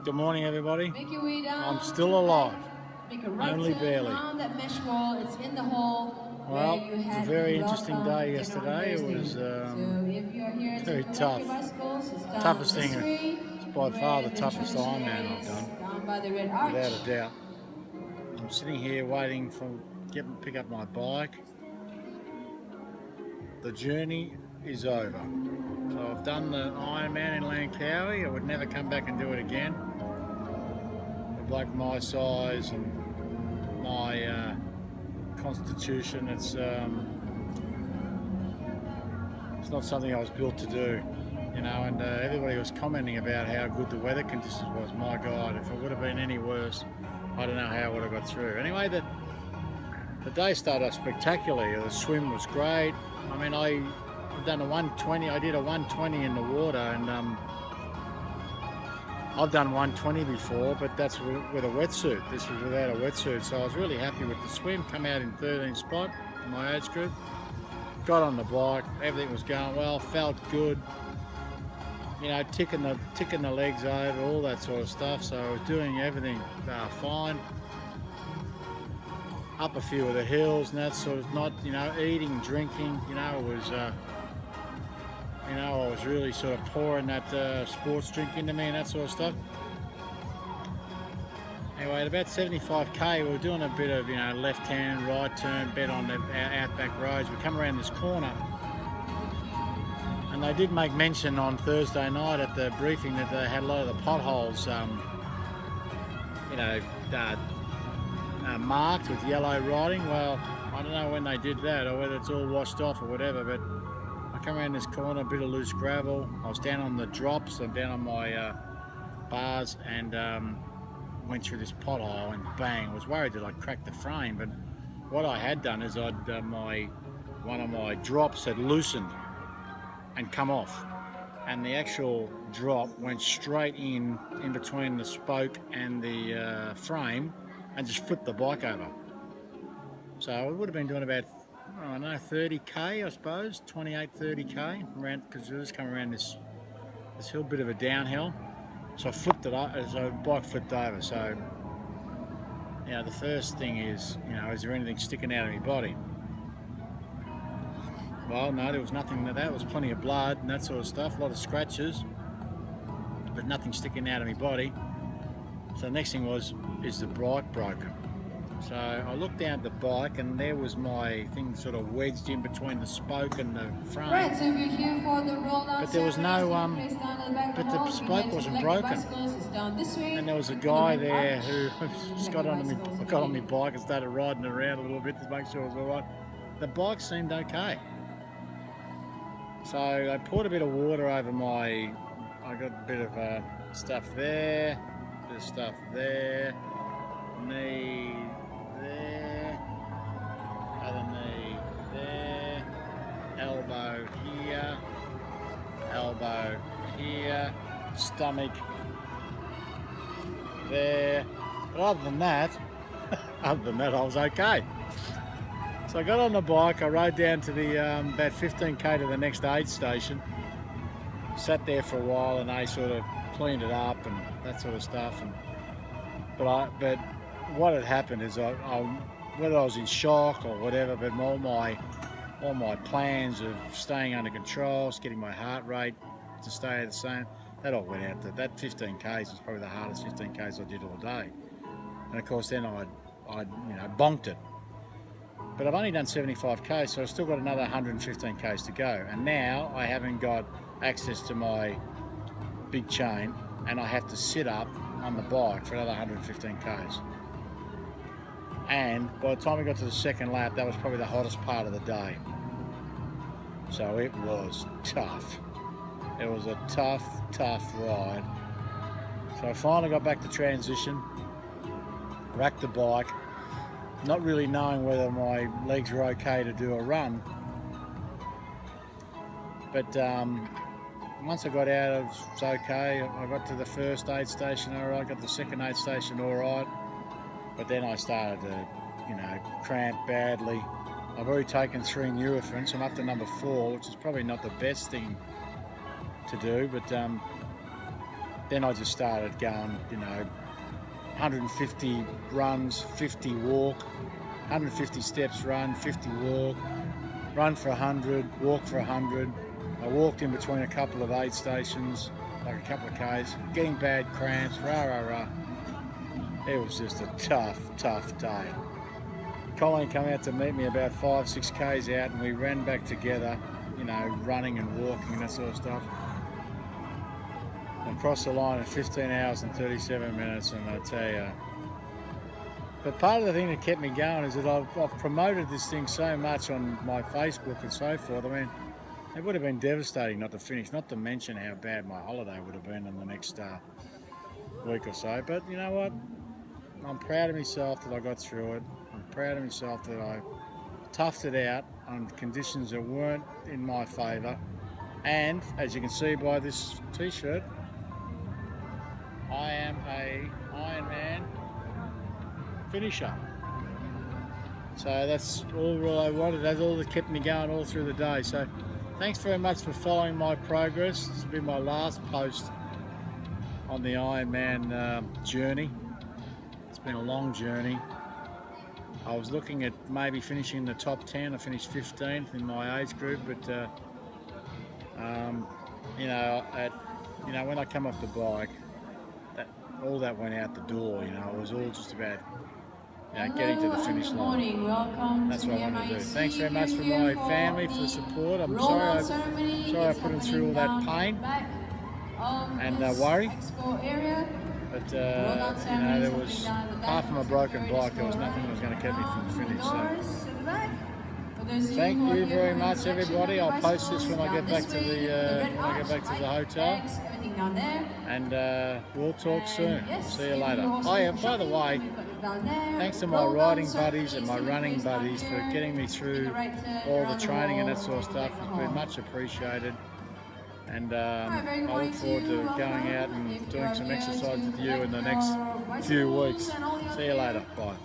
Good morning, everybody. Make your way down. I'm still alive. Make a right Only turn barely. around that mesh wall. It's in the hole. Well, where you it's a had very your interesting welcome day dinner on yesterday. It Thursday. was So if you're here to very collect tough. your bicycles, it's down Toughest this thing. way. It's by far the toughest Ironman I've done, Down by the red arch. without a doubt. I'm sitting here waiting for pick up my bike. The journey is over. So I've done the Ironman in Langkawi. I would never come back and do it again. A bloke my size and my constitution, it's not something I was built to do, you know. And everybody was commenting about how good the weather conditions was. My God, if it would have been any worse, I don't know how I would have got through. Anyway, the day started off spectacularly. The swim was great. I mean, I've done a 120. I did a 120 in the water, and I've done 120 before, but that's with a wetsuit. This was without a wetsuit, so I was really happy with the swim. Come out in 13th spot in my age group. Got on the bike, everything was going well, felt good. You know, ticking the legs over, all that sort of stuff. So I was doing everything fine. Up a few of the hills and that sort of, not, you know, eating, drinking. You know, it was. You know, I was really sort of pouring that sports drink into me and that sort of stuff. Anyway, at about 75k, we were doing a bit of, you know, left hand, right turn, bet on the outback roads. We come around this corner, and they did make mention on Thursday night at the briefing that they had a lot of the potholes, you know, marked with yellow writing. Well, I don't know when they did that or whether it's all washed off or whatever, but I come around this corner, a bit of loose gravel. I was down on the drops, I'm down on my bars, and went through this pothole and bang. I was worried that I'd cracked the frame, but what I had done is one of my drops had loosened and come off, and the actual drop went straight in between the spoke and the frame and just flipped the bike over. So I would have been doing about, I don't know, 30k, I suppose, 28-30k around, because it was coming around this hill, bit of a downhill. So I flipped it up, so the bike flipped over. So, you know, the first thing is, you know, is there anything sticking out of my body? Well, no, there was nothing. That was plenty of blood and that sort of stuff, a lot of scratches, but nothing sticking out of my body. So the next thing was, is the bike broken? So I looked down at the bike, and there was my thing sort of wedged in between the spoke and the frame. Right, so if you're here for the roll down, but there was no, but the spoke wasn't broken. And there was a guy there who just got on my bike and started riding around a little bit to make sure it was all right. The bike seemed okay. So I poured a bit of water over I got a bit of stuff there, bit of stuff there, knee there, other knee there, elbow here, stomach there. But other than that, I was okay. So I got on the bike, I rode down to the about 15k to the next aid station, sat there for a while, and they sort of cleaned it up and that sort of stuff. But what had happened is, whether I was in shock or whatever, but all my plans of staying under control, getting my heart rate to stay the same, that all went out. That 15k's was probably the hardest 15k's I did all day. And of course then I'd you know, bonked it. But I've only done 75k, so I've still got another 115k's to go. And now I haven't got access to my big chain, and I have to sit up on the bike for another 115k's. And by the time we got to the second lap, that was probably the hottest part of the day. So it was tough. It was a tough ride. So I finally got back to transition, racked the bike, not really knowing whether my legs were okay to do a run. But once I got out, it was okay. I got to the first aid station all right, got the second aid station all right. But then I started to, you know, cramp badly. I've already taken 3 Nurofen, so I'm up to number 4, which is probably not the best thing to do, but then I just started going, 150 runs, 50 walk, 150 steps run, 50 walk, run for 100, walk for 100. I walked in between a couple of aid stations, like a couple of Ks, getting bad cramps, rah. It was just a tough day. Colleen came out to meet me about 5-6 Ks out, and we ran back together, running and walking and that sort of stuff. And crossed the line in 15 hours and 37 minutes, and I tell you. But part of the thing that kept me going is that I've promoted this thing so much on my Facebook and so forth. I mean, it would have been devastating not to finish, not to mention how bad my holiday would have been in the next week or so. But you know what? I'm proud of myself that I got through it. I'm proud of myself that I toughed it out on conditions that weren't in my favour. And as you can see by this t-shirt, I am a Ironman finisher. So that's all I wanted. That's all that kept me going all through the day. So thanks very much for following my progress. This will be my last post on the Ironman journey. It's been a long journey. I was looking at maybe finishing in the top 10. I finished 15th in my age group, but when I come off the bike, all that went out the door. It was all just about getting to the finish line. That's what I wanted to do. Thanks very much for my family for the support. I'm sorry I put them through all that pain and worry. But there was, apart from a broken bike, there was nothing that was going to keep me from the finish. So thank you very much, everybody. I'll post this when I get back to the hotel, and we'll talk soon. See you later. By the way, thanks to my riding buddies and my running buddies for getting me through all the training and that sort of stuff. It's been much appreciated. And I look forward to going out and doing some exercise with you in the next few weeks. See you later. Bye.